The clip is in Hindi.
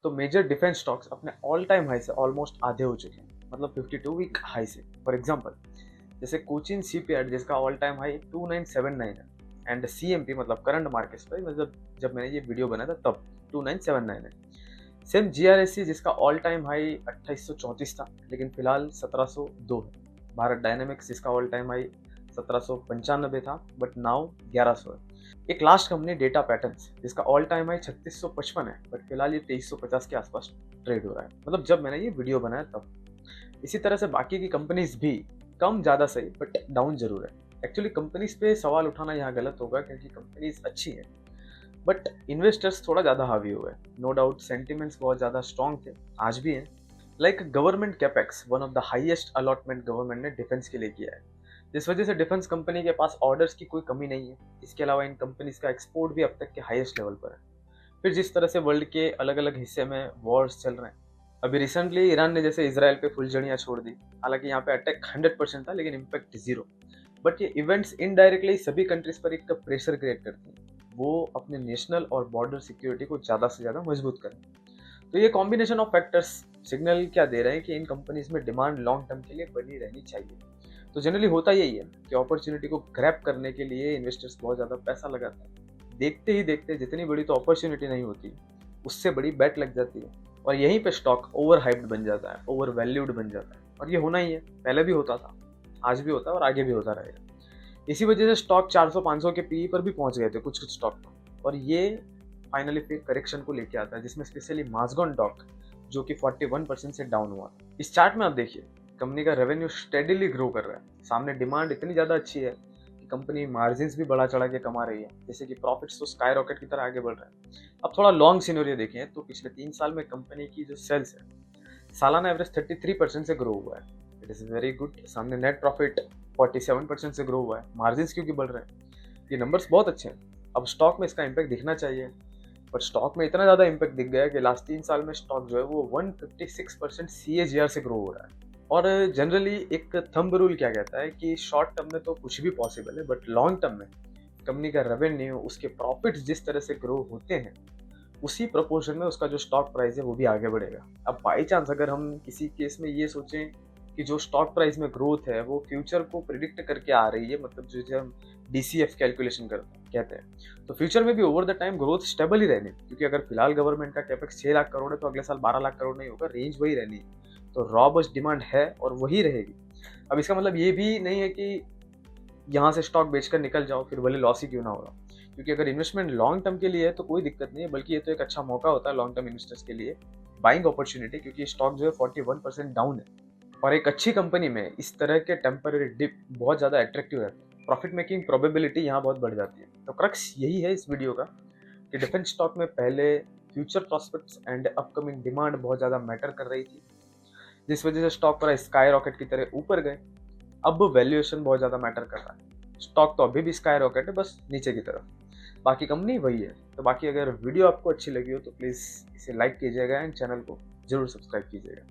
तो मेजर डिफेंस स्टॉक्स अपने ऑल टाइम हाई से ऑलमोस्ट आधे हो चुके हैं, मतलब 52 वीक हाई से। फॉर एग्जांपल, जैसे कोचिन शिपयार्ड जिसका ऑल टाइम हाई 2979 है, एंड सीएमपी मतलब करंट मार्केट प्राइस, मतलब जब मैंने ये वीडियो बनाया था तब 2979 है। सेम जीआरएससी जिसका ऑल टाइम हाई 2834 था, लेकिन फिलहाल 1702 है। भारत डायनेमिक्स जिसका ऑल टाइम हाई 1795 था, बट नाउ 1100 है। एक लास्ट कंपनी डेटा पैटर्न्स जिसका ऑल टाइम हाई 3655 है, बट फिलहाल ये 2350 के आसपास ट्रेड हो रहा है, मतलब जब मैंने ये वीडियो बनाया तब। इसी तरह से बाकी की कंपनीज भी कम ज़्यादा सही, बट डाउन जरूर है। एक्चुअली कंपनीज पे सवाल उठाना यहाँ गलत होगा, क्योंकि कंपनीज अच्छी हैं, बट इन्वेस्टर्स थोड़ा ज़्यादा हावी हुए। नो डाउट सेंटिमेंट्स बहुत ज़्यादा स्ट्रॉन्ग थे, आज भी हैं। Like government capex one of the highest allotment government ने डिफेंस के लिए किया है, जिस वजह से डिफेंस कंपनी के पास ऑर्डर्स की कोई कमी नहीं है। इसके अलावा इन कंपनीज का एक्सपोर्ट भी अब तक के हाईएस्ट लेवल पर है। फिर जिस तरह से वर्ल्ड के अलग अलग हिस्से में वॉर्स चल रहे हैं, अभी रिसेंटली ईरान ने जैसे इसराइल पे फुलझड़ियां छोड़ दी। हालांकि यहाँ पे अटैक 100% था, लेकिन इम्पैक्ट जीरो। बट ये इवेंट्स इनडायरेक्टली सभी कंट्रीज पर एक प्रेशर क्रिएट करती हैं, वो अपने नेशनल और बॉर्डर सिक्योरिटी को ज़्यादा से ज़्यादा मजबूत करें। तो ये कॉम्बिनेशन ऑफ फैक्टर्स सिग्नल क्या दे रहे हैं कि इन कंपनीज में डिमांड लॉन्ग टर्म के लिए बनी रहनी चाहिए। तो जनरली होता यही है कि अपॉर्चुनिटी को ग्रैब करने के लिए इन्वेस्टर्स बहुत ज़्यादा पैसा लगाते हैं। देखते ही देखते जितनी बड़ी तो अपॉर्चुनिटी नहीं होती, उससे बड़ी बेट लग जाती है, और यहीं पे स्टॉक ओवर हाइप्ड बन जाता है, ओवर वैल्यूड बन जाता है। और ये होना ही है, पहले भी होता था, आज भी होता है और आगे भी होता रहेगा। इसी वजह से स्टॉक 400-500 के पीई पर भी पहुंच गए थे कुछ कुछ स्टॉक पर, और ये फाइनली फिर करेक्शन को लेके आता है, जिसमें स्पेशली मासगॉन डॉक जो कि 41% से डाउन हुआ। इस चार्ट में आप देखिए, कंपनी का रेवेन्यू स्टेडीली ग्रो कर रहा है। सामने डिमांड इतनी ज़्यादा अच्छी है कि कंपनी मार्जिन भी बढ़ा चढ़ा के कमा रही है, जैसे कि प्रॉफिट्स तो स्काई रॉकेट की तरह आगे बढ़ रहे हैं। अब थोड़ा लॉन्ग सिनेरियो देखें तो पिछले 3 साल में कंपनी की जो सेल्स है, सालाना एवरेज 33% से ग्रो हुआ है। It is very good. सामने नेट प्रॉफिट 47% से ग्रो हुआ है। मार्जिन क्योंकि बढ़ रहे हैं, ये नंबर्स बहुत अच्छे हैं। अब स्टॉक में इसका इम्पैक्ट दिखना चाहिए, पर स्टॉक में इतना ज़्यादा इम्पैक्ट दिख गया कि लास्ट 3 साल में स्टॉक जो है वो 156% CAGR से ग्रो हो रहा है। और जनरली एक थंब रूल क्या कहता है कि शॉर्ट टर्म में तो कुछ भी पॉसिबल है, बट लॉन्ग टर्म में कंपनी का रेवेन्यू, उसके प्रॉफिट्स जिस तरह से ग्रो होते हैं, उसी प्रोपोर्शन में उसका जो स्टॉक प्राइस है वो भी आगे बढ़ेगा। अब बाई चांस अगर हम किसी केस में ये सोचें कि जो स्टॉक प्राइस में ग्रोथ है वो फ्यूचर को प्रिडिक्ट करके आ रही है, मतलब जो हम DCF कैलकुलेशन कहते हैं, तो फ्यूचर में भी over the time growth stable ही रहनी है। क्योंकि अगर फिलहाल गवर्नमेंट का कैपेक्स 6 लाख करोड़ है, तो अगले साल 12 लाख करोड़ नहीं होगा, रेंज वही रहनी है। तो रॉबस्ट डिमांड है और वही रहेगी। अब इसका मतलब ये भी नहीं है कि यहाँ से स्टॉक बेचकर निकल जाओ, फिर भले लॉस ही क्यों ना होगा। क्योंकि अगर इन्वेस्टमेंट लॉन्ग टर्म के लिए है तो कोई दिक्कत नहीं है, बल्कि ये तो एक अच्छा मौका होता है लॉन्ग टर्म इन्वेस्टर्स के लिए, बाइंग अपॉर्चुनिटी। क्योंकि स्टॉक जो है 41% डाउन है, और एक अच्छी कंपनी में इस तरह के टेम्पररी डिप बहुत ज़्यादा अट्रैक्टिव है। प्रॉफिट मेकिंग प्रोबेबिलिटी यहाँ बहुत बढ़ जाती है। तो क्रक्स यही है इस वीडियो का कि डिफेंस स्टॉक में पहले future prospects and upcoming demand बहुत ज़्यादा मैटर कर रही थी, जिस वजह से स्टॉक प्राइस स्काई रॉकेट की तरह ऊपर गए। अब वैल्यूएशन बहुत ज़्यादा मैटर कर रहा है। स्टॉक तो अभी भी स्काई रॉकेट है, बस नीचे की तरफ, बाकी कंपनी वही है। तो बाकी अगर वीडियो आपको अच्छी लगी हो तो प्लीज़ इसे लाइक कीजिएगा एंड चैनल को जरूर सब्सक्राइब कीजिएगा।